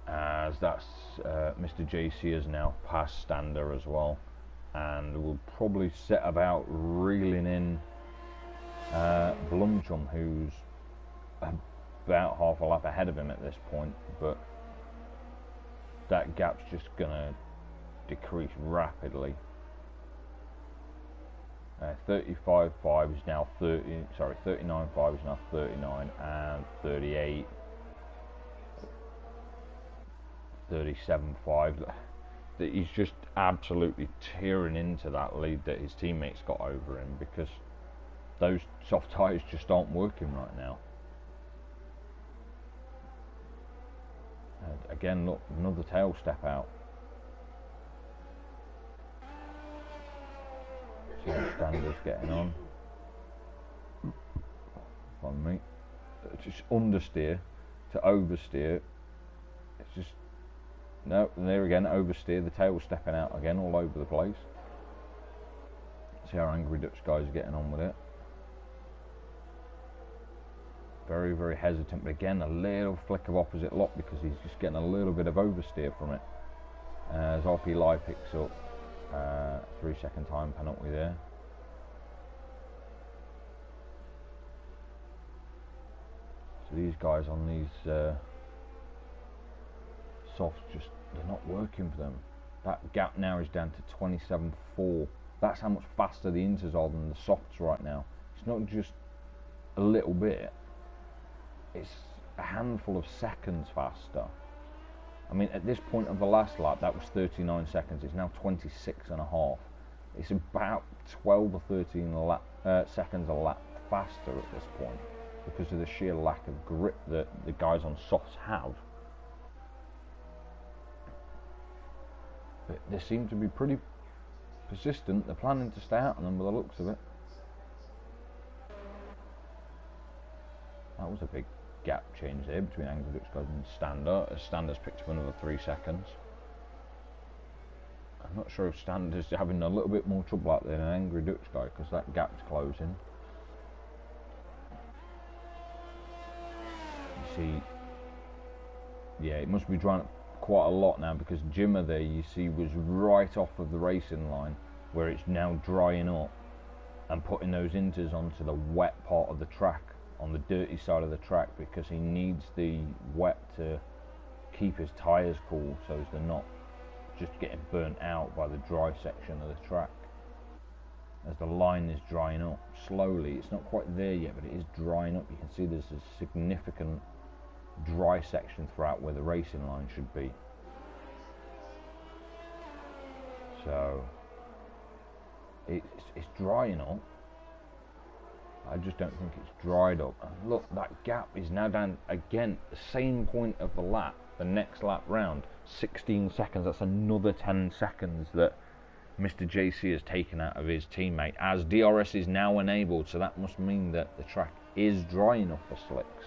As that's Mr. JC has now passed Stander as well, and will probably set about reeling in Blumchum, who's about half a lap ahead of him at this point, but that gap's just gonna decrease rapidly. 35.5 is now 30. Sorry, 39.5 is now 39, and 38. 37.5. That he's just absolutely tearing into that lead that his teammates got over him, because those soft tyres just aren't working right now. And again, look, another tail step out. See how Standard's getting on. Pardon me. Just understeer to oversteer. It's just, no, and there again, oversteer. The tail's stepping out again, all over the place. See how Angry Dutch guy's getting on with it. Very, very hesitant, but again, a little flick of opposite lock because he's just getting a little bit of oversteer from it. As RP Live picks up 3-second time penalty there. So these guys on these softs, just, they're not working for them. That gap now is down to 27.4. That's how much faster the inters are than the softs right now. It's not just a little bit, it's a handful of seconds faster. I mean, at this point of the last lap, that was 39 seconds. It's now 26.5. It's about 12 or 13 seconds a lap faster at this point, because of the sheer lack of grip that the guys on softs have. But they seem to be pretty persistent. They're planning to stay out on them by the looks of it. That was a big gap change there between Angry Dutch guys and Standard, as Standard's picked up another 3 seconds. I'm not sure if Standard's having a little bit more trouble out there than Angry Dutch guy, because that gap's closing. You see, yeah, it must be drying up quite a lot now, because Jimmer there, you see, was right off of the racing line, where it's now drying up and putting those inters onto the wet part of the track, on the dirty side of the track, because he needs the wet to keep his tyres cool, so as they're not just getting burnt out by the dry section of the track. As the line is drying up slowly, it's not quite there yet, but it is drying up. You can see there's a significant dry section throughout where the racing line should be. So it's drying up. I just don't think it's dried up. And look, that gap is now down again, the same point of the lap, the next lap round, 16 seconds. That's another 10 seconds that Mr. JC has taken out of his teammate, as DRS is now enabled, so that must mean that the track is dry enough for slicks.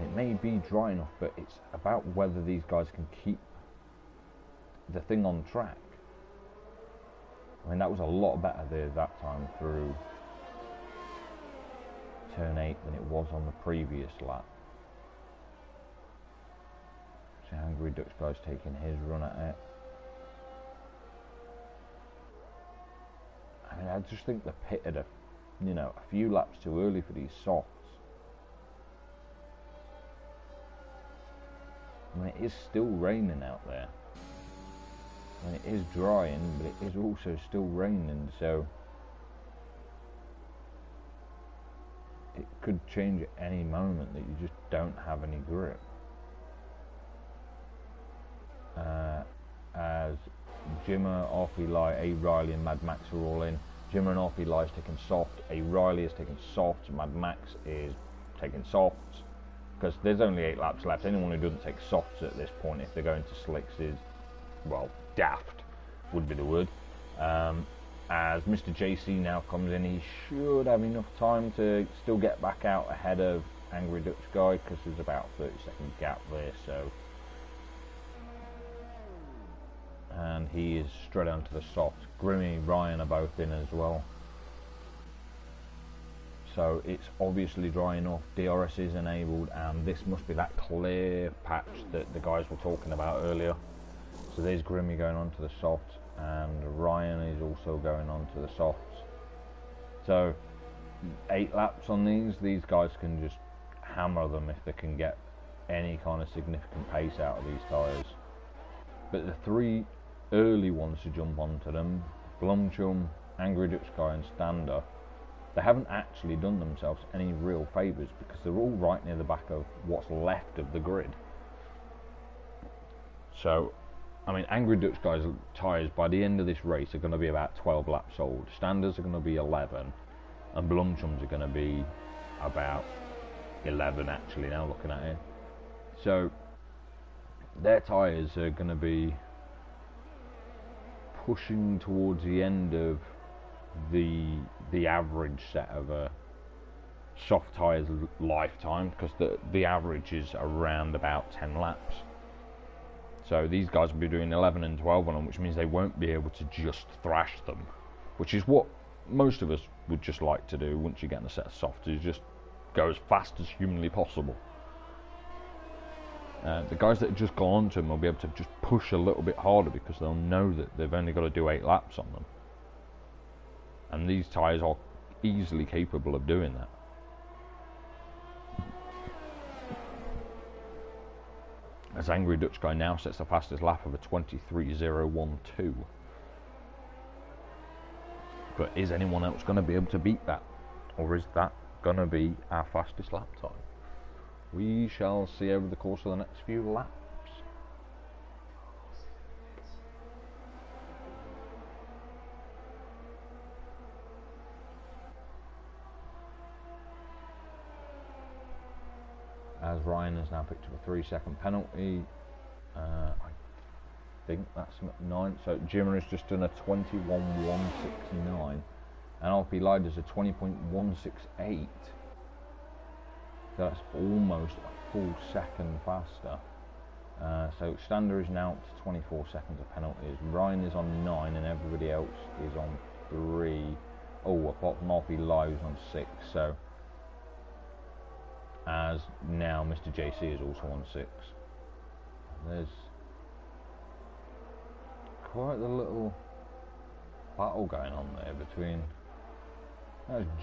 It may be dry enough, but it's about whether these guys can keep the thing on track. I mean, that was a lot better there that time through turn 8 than it was on the previous lap. So Angry Dutch guy's taking his run at it. I mean, I just think the pit had a few laps too early for these softs. I mean, it is still raining out there. I mean, it is drying, but it is also still raining, so it could change at any moment that you just don't have any grip. As Jimmer, RP Live, A Riley and Mad Max are all in. Jimmer and RP Live is taking soft, A Riley is taking soft, Mad Max is taking softs, because there's only 8 laps left. Anyone who doesn't take softs at this point, if they're going to slicks, is, well, daft would be the word. As Mr. JC now comes in, he should have enough time to still get back out ahead of Angry Dutch guy, because there's about a 30-second gap there, so. And he is straight onto the soft. Grimmy, Ryan are both in as well. So it's obviously dry enough, DRS is enabled, and this must be that clear patch that the guys were talking about earlier. So there's Grimmy going on to the softs, and Ryan is also going on to the softs. So 8 laps on these guys can just hammer them if they can get any kind of significant pace out of these tyres. But the 3 early ones to jump onto them, Blumchum, Angry Dutch guy and Stander, they haven't actually done themselves any real favours because they're all right near the back of what's left of the grid. So, I mean, Angry Dutch guys' tyres by the end of this race are going to be about 12 laps old. Standards are going to be 11, and Blumchums are going to be about 11 actually now looking at it. So their tyres are going to be pushing towards the end of the average set of a soft tyres lifetime, because the average is around about 10 laps. So these guys will be doing 11 and 12 on them, which means they won't be able to just thrash them, which is what most of us would just like to do once you get in a set of softs, is just go as fast as humanly possible. The guys that just go on to them will be able to just push a little bit harder because they'll know that they've only got to do 8 laps on them. And these tyres are easily capable of doing that. As Angry Dutch Guy now sets the fastest lap of a 23.012. But is anyone else going to be able to beat that? Or is that going to be our fastest lap time? We shall see over the course of the next few laps. As Ryan has now picked up a 3-second penalty. I think that's 9. So Jimmer has just done a 21.169, and RP Lider's a 20.168. So that's almost a full second faster. So Stander is now up to 24 seconds of penalties. Ryan is on 9, and everybody else is on 3. Oh, apart from RP Live on 6. So as now Mr. JC is also on 6. There's quite a little battle going on there between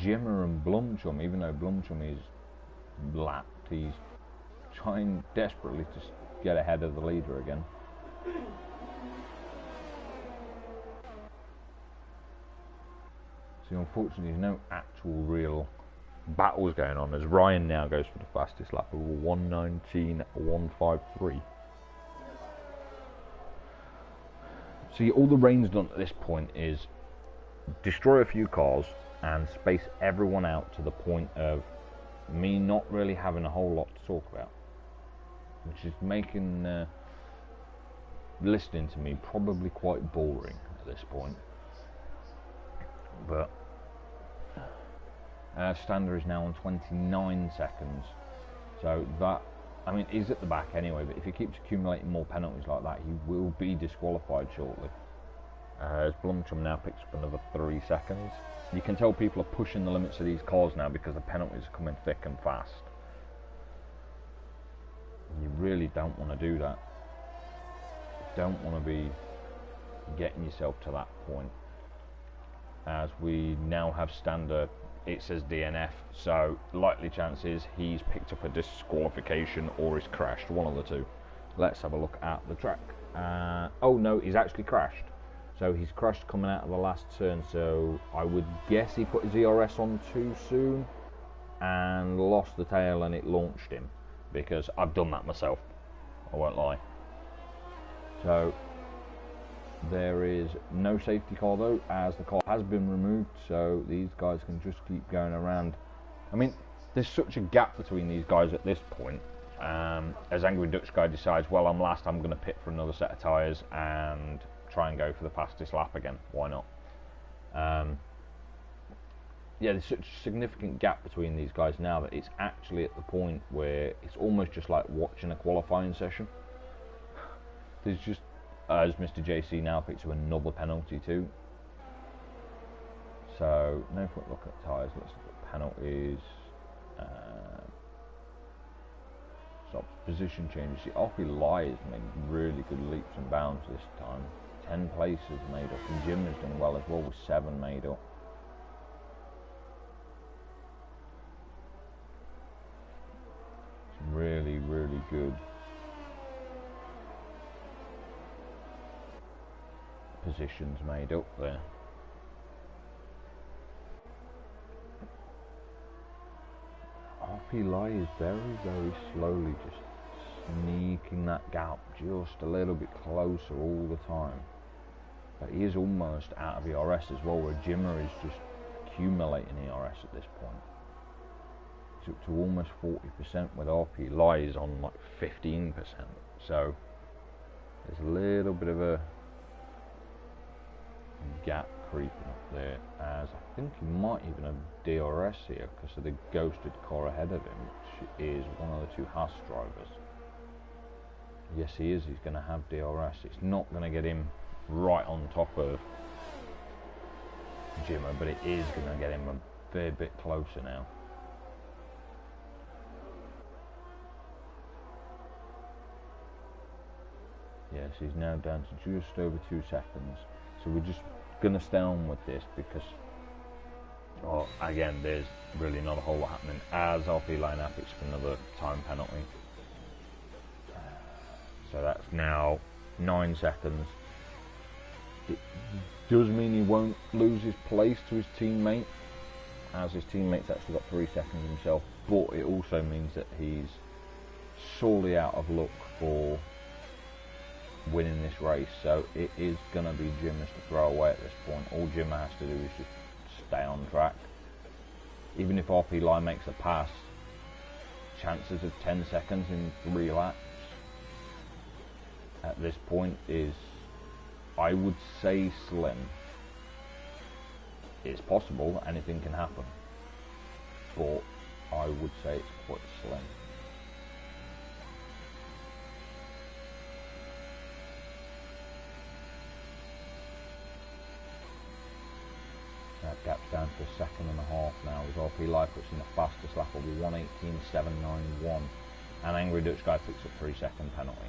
Jimmer and Blumchum. Even though Blumchum is lapped, he's trying desperately to get ahead of the leader again. So unfortunately there's no actual real battles going on, as Ryan now goes for the fastest lap of 1:19.153. See, all the rain's done at this point is destroy a few cars and space everyone out to the point of me not really having a whole lot to talk about, which is making listening to me probably quite boring at this point. But Stander is now on 29 seconds, so that, I mean, he's at the back anyway, but if he keeps accumulating more penalties like that, he will be disqualified shortly. As Blumchum now picks up another 3 seconds. You can tell people are pushing the limits of these cars now because the penalties are coming thick and fast. You really don't want to do that. You don't want to be getting yourself to that point. As we now have Stander, it says DNF, so likely chance is he's picked up a disqualification or he's crashed, one of the two. Let's have a look at the track. Oh no, he's actually crashed. So he's crashed coming out of the last turn, so I would guess he put his ERS on too soon and lost the tail and it launched him, because I've done that myself, I won't lie. So there is no safety car though, as the car has been removed, so these guys can just keep going around. I mean, there's such a gap between these guys at this point. As Angry Dutch Guy decides, well, I'm last, I'm going to pit for another set of tyres and try and go for the fastest lap again. Why not? Yeah, there's such a significant gap between these guys now that it's actually at the point where it's almost just like watching a qualifying session. There's just, as Mr. JC now picks up another penalty too. So no point looking at tyres, let's look at penalties. So position changes. The Offie Lies made really good leaps and bounds this time. 10 places made up, and Jim has done well as well with 7 made up. Some really, really good positions made up there. RP Lai is very, very slowly just sneaking that gap just a little bit closer all the time. But he is almost out of ERS as well, where Jimmer is just accumulating ERS at this point. It's up to almost 40% with RP Lai is on like 15%. So there's a little bit of a gap creeping up there, as I think he might even have DRS here because of the ghosted car ahead of him, which is one of the two Haas drivers. Yes, he is. He's going to have DRS. It's not going to get him right on top of Jimmer, but it is going to get him a fair bit closer now. Yes, he's now down to just over 2 seconds. So we're just going to stay on with this because, well, again, there's really not a whole lot happening as RP Lai now picks for another time penalty. So that's now 9 seconds. It does mean he won't lose his place to his teammate, as his teammate's actually got 3 seconds himself, but it also means that he's sorely out of luck for winning this race. So it is going to be Jimmer's to throw away at this point. All Jimmer has to do is just stay on track. Even if RP Lai makes a pass, chances of 10 seconds in 3 laps at this point is, I would say, slim. It's possible, anything can happen, but I would say it's quite slim. That gap's down to 1.5 seconds now, as RP Lai puts in the fastest lap will be 1:18.791, and Angry Dutch Guy picks up 3-second penalty.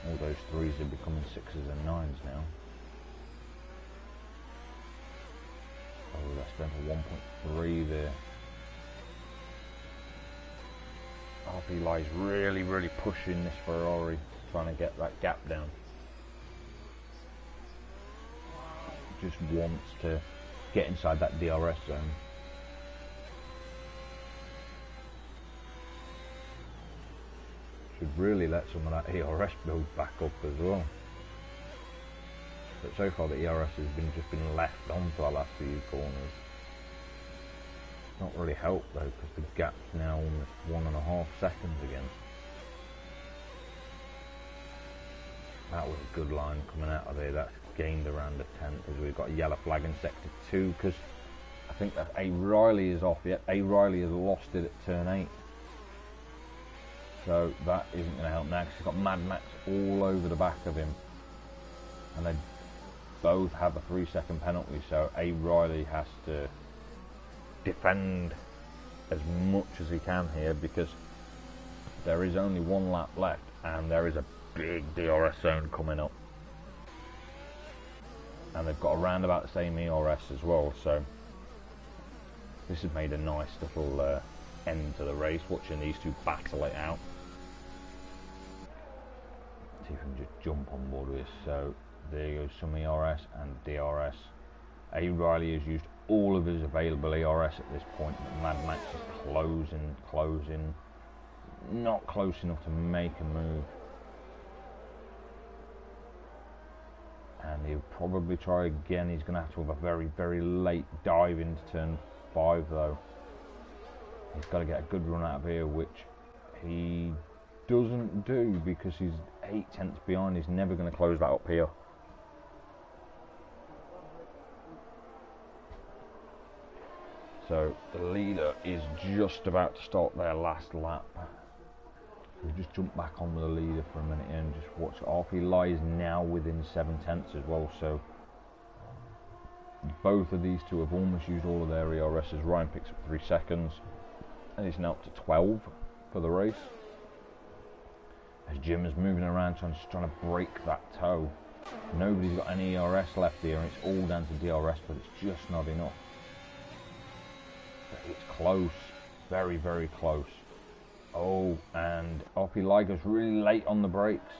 All those 3s are becoming 6s and 9s now. Oh, that's down to 1.3 there. RP Lai's really, really pushing this Ferrari, trying to get that gap down. Just wants to get inside that DRS zone. Should really let some of that ERS build back up as well. But so far the ERS has just been left on for the last few corners. Not really helped though, because the gap's now almost 1.5 seconds again. That was a good line coming out of there. That's gained around the 10th, as we've got a yellow flag in sector 2, because I think that A. Riley is off yet. A. Riley has lost it at turn 8. So that isn't going to help now, because he's got Mad Max all over the back of him. And they both have a 3-second penalty, so A. Riley has to defend as much as he can here, because there is only 1 lap left and there is a big DRS zone coming up. And they've got around about the same ERS as well, so this has made a nice little end to the race, watching these two battle it out. See if we can just jump on board with this. So there goes some ERS and DRS. A. Riley has used all of his available ERS at this point, but Mad Max is closing, not close enough to make a move. And he'll probably try again. He's going to have to have a very, very late dive into turn 5 though. He's got to get a good run out of here, which he doesn't do, because he's 8 tenths behind. He's never going to close that up here. So the leader is just about to start their last lap. We'll just jump back on with the leader for a minute and just watch. RP Lai is now within 7 tenths as well, so both of these two have almost used all of their ERSs. Ryan picks up 3 seconds and he's now up to 12 for the race. As Jim is moving around trying to break that toe. Nobody's got any ERS left here, and it's all down to DRS, but it's just not enough. But it's close, very, very close. Oh, and RP Lai goes really late on the brakes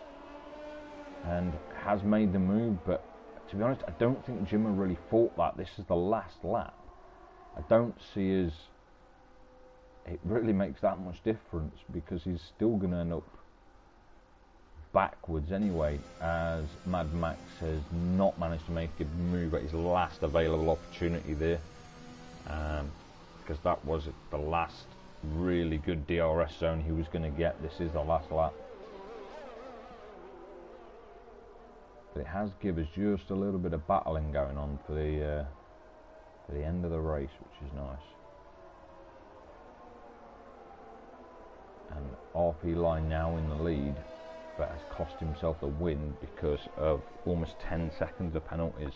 and has made the move, but to be honest, I don't think Jimmer really thought that. This is the last lap. I don't see as it really makes that much difference, because he's still going to end up backwards anyway, as Mad Max has not managed to make a move at his last available opportunity there, because that was the last really good DRS zone he was going to get. This is the last lap. But it has given us just a little bit of battling going on for the end of the race, which is nice. And RP Line now in the lead, but has cost himself the win because of almost 10 seconds of penalties.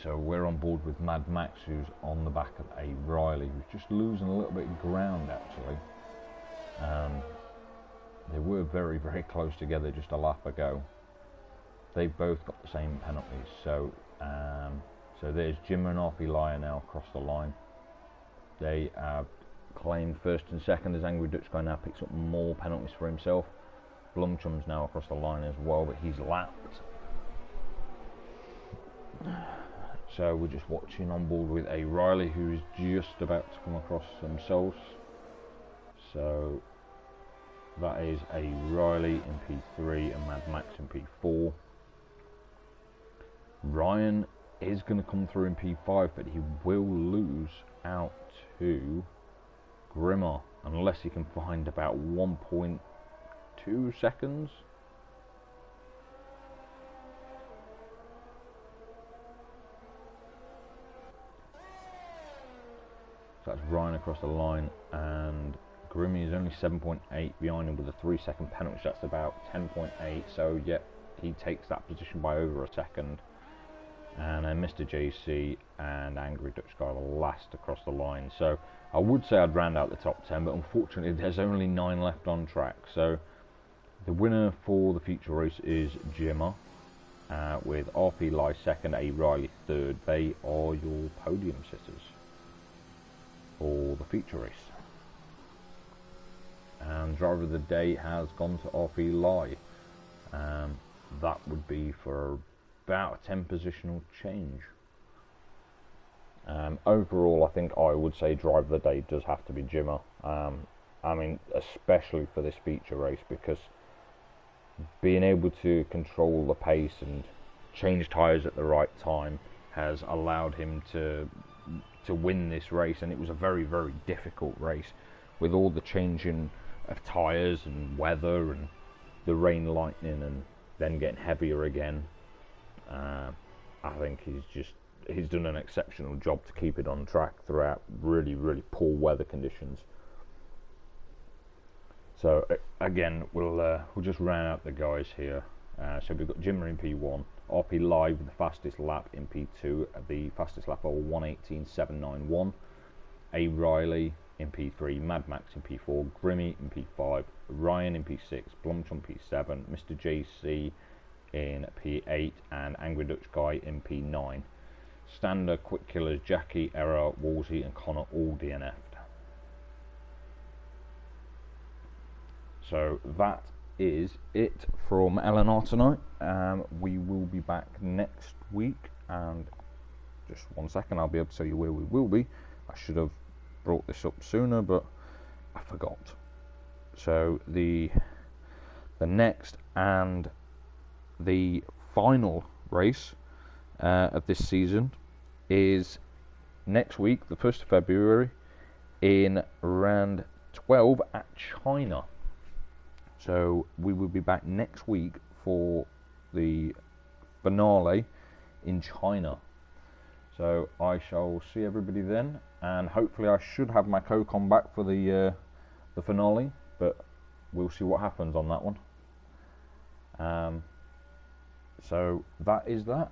So we're on board with Mad Max, who's on the back of a Riley, who's just losing a little bit of ground actually. They were very, very close together just a lap ago. They've both got the same penalties. So so there's Jimmer and RP Lion now across the line. They have claimed first and second, as Angry Dutch Guy now picks up more penalties for himself. Blumchum's now across the line as well, but he's lapped. So we're just watching on board with a Riley who's just about to come across themselves. So that is a Riley in P3 and Mad Max in P4. Ryan is going to come through in P5, but he will lose out to Grimmer unless he can find about 1.2 seconds. So that's Ryan across the line, and Grimmy is only 7.8 behind him with a 3-second penalty. So that's about 10.8. So yeah, he takes that position by over a second. And then Mr. JC and Angry Dutch Guy are last across the line. So I would say I'd round out the top 10, but unfortunately there's only 9 left on track. So the winner for the feature race is Jimmer, with RP Lai second, A Riley third. They are your podium sitters for the feature race. And driver of the day has gone to RP Lai. That would be for about a 10 positional change. Overall, I think I would say driver of the day does have to be Jimmer. I mean, especially for this feature race, because being able to control the pace and change tyres at the right time has allowed him to win this race. And it was a very, very difficult race with all the changing of tyres and weather and the rain, lightning, and then getting heavier again. I think he's done an exceptional job to keep it on track throughout really, really poor weather conditions. So again, we'll just round out the guys here. So we've got Jimmer in P1, RP Live with the fastest lap in P2, the fastest lap of 1:18.791. A Riley in P3, Mad Max in P4, Grimmy in P5, Ryan in P6, Blumchum P7, Mr. JC in P8, and Angry Dutch Guy in P9. Standard quick killers Jackie, Error, Wolsey and Connor all DNF'd. So that is it from LNR tonight. We will be back next week, and just 1 second, I'll be able to tell you where we will be. I should have brought this up sooner, but I forgot. So the next and the final race of this season is next week, the 1st of February, in round 12 at China. So we will be back next week for the finale in China. So I shall see everybody then, and hopefully I should have my co-com back for the finale, but we'll see what happens on that one. So that is that.